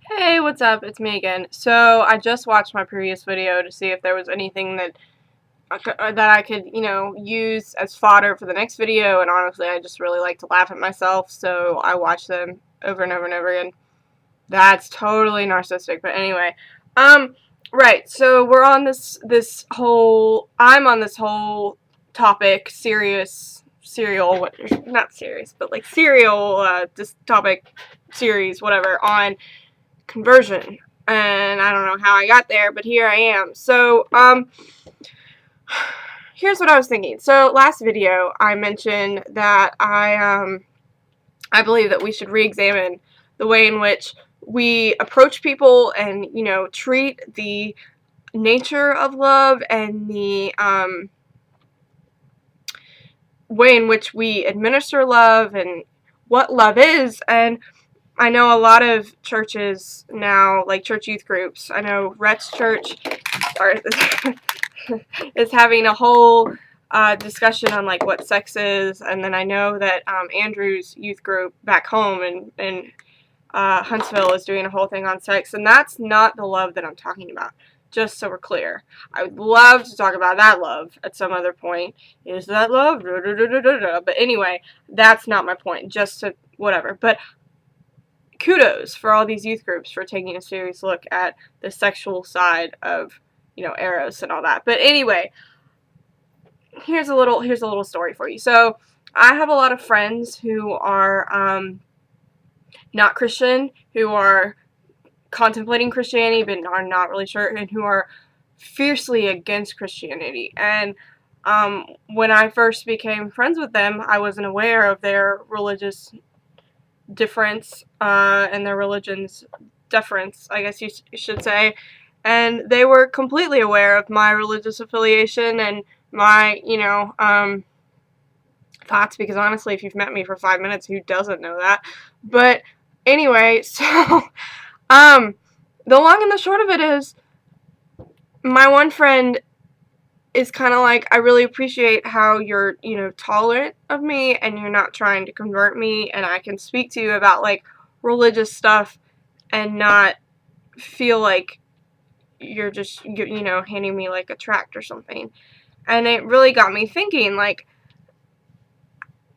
Hey, what's up? It's me again. So I just watched my previous video to see if there was anything that I could use as fodder for the next video, and honestly, I just really like to laugh at myself, so I watch them over and over and over again. That's totally narcissistic, but anyway. Um, right, so we're on I'm on this whole topic, not serious, but like this topic series, whatever, on conversion. And I don't know how I got there, but here I am. So, here's what I was thinking. So, last video, I mentioned that I believe that we should re-examine the way in which we approach people and, treat the nature of love and the, way in which we administer love and what love is. And I know a lot of churches now, like church youth groups. I know Rhett's church is having a whole discussion on like what sex is, and then I know that Andrew's youth group back home in Huntsville is doing a whole thing on sex, and that's not the love that I'm talking about. Just so we're clear, I would love to talk about that love at some other point. Is that love? But anyway, that's not my point. Just to whatever. But kudos for all these youth groups for taking a serious look at the sexual side of, Eros and all that. But anyway, here's a little story for you. So I have a lot of friends who are not Christian, who are contemplating Christianity but are not really sure, and who are fiercely against Christianity. And when I first became friends with them, I wasn't aware of their religious difference and their religion's deference, I guess you should say. And they were completely aware of my religious affiliation and my, thoughts, because honestly, if you've met me for 5 minutes, who doesn't know that? But anyway, so, the long and the short of it is, my one friend is kind of like, I really appreciate how you're, tolerant of me and you're not trying to convert me, and I can speak to you about, like, religious stuff and not feel like you're just, handing me, like, a tract or something. And it really got me thinking, like,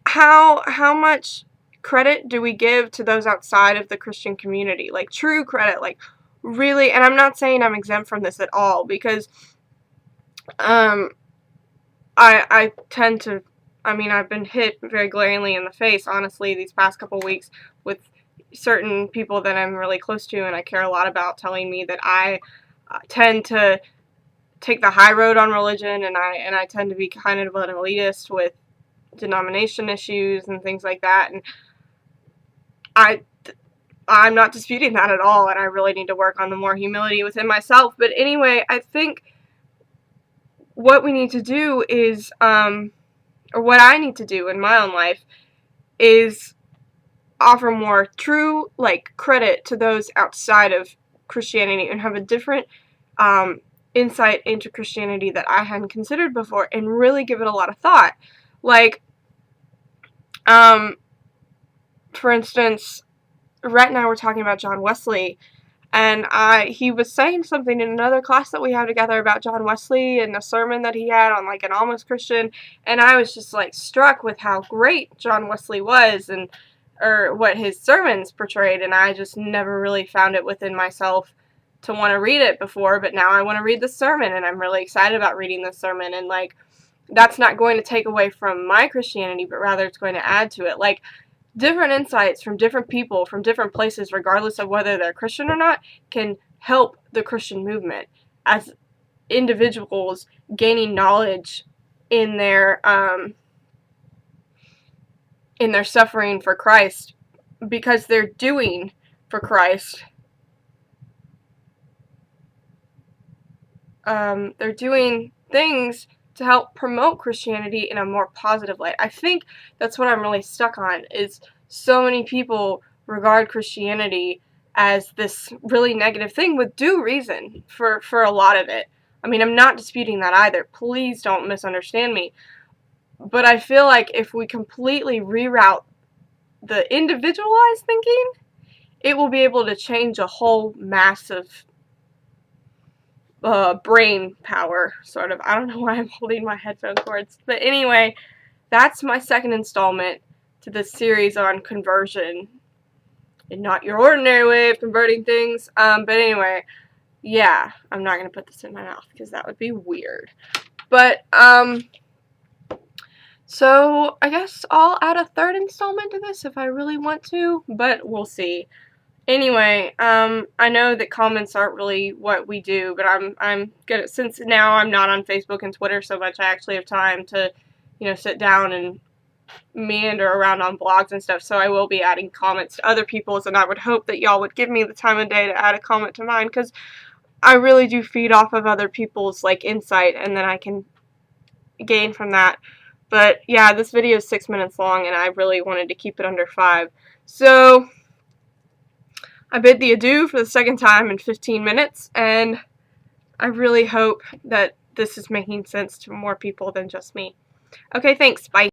how much credit do we give to those outside of the Christian community? Like, true credit, like, really, and I'm not saying I'm exempt from this at all, because I tend to, I've been hit very glaringly in the face, honestly, these past couple weeks with certain people that I'm really close to and I care a lot about telling me that I tend to take the high road on religion, and I tend to be kind of an elitist with denomination issues and things like that, and I'm not disputing that at all, and I really need to work on the more humility within myself. But anyway, I think what we need to do is, or what I need to do in my own life, is offer more true, like, credit to those outside of Christianity and have a different insight into Christianity that I hadn't considered before, and really give it a lot of thought. Like, for instance, Rhett and I were talking about John Wesley, and he was saying something in another class that we have together about John Wesley and a sermon that he had on, like, an Almost Christian, and I was just, like, struck with how great John Wesley was, or what his sermons portrayed, and I just never really found it within myself to want to read it before, but now I want to read the sermon, and I'm really excited about reading the sermon, and, like, that's not going to take away from my Christianity, but rather it's going to add to it. Like, different insights from different people from different places, regardless of whether they're Christian or not, can help the Christian movement as individuals gaining knowledge in their suffering for Christ, because they're doing for Christ. They're doing things to help promote Christianity in a more positive light. I think that's what I'm really stuck on, is so many people regard Christianity as this really negative thing, with due reason for a lot of it. I'm not disputing that either. Please don't misunderstand me. But I feel like if we completely reroute the individualized thinking it will be able to change a whole massive brain power, sort of. I don't know why I'm holding my headphone cords. But anyway, that's my second installment to this series on conversion. And not your ordinary way of converting things. But anyway, yeah, I'm not going to put this in my mouth because that would be weird. But, so I guess I'll add a third installment to this if I really want to, but we'll see. Anyway, I know that comments aren't really what we do, but I'm good at, since now I'm not on Facebook and Twitter so much, I actually have time to, you know, sit down and meander around on blogs and stuff, so I will be adding comments to other people's, and I would hope that y'all would give me the time of day to add a comment to mine, because I really do feed off of other people's, like, insight, and then I can gain from that. But, yeah, this video is 6 minutes long, and I really wanted to keep it under 5. So, I bid thee adieu for the second time in 15 minutes, and I really hope that this is making sense to more people than just me. Okay, thanks. Bye.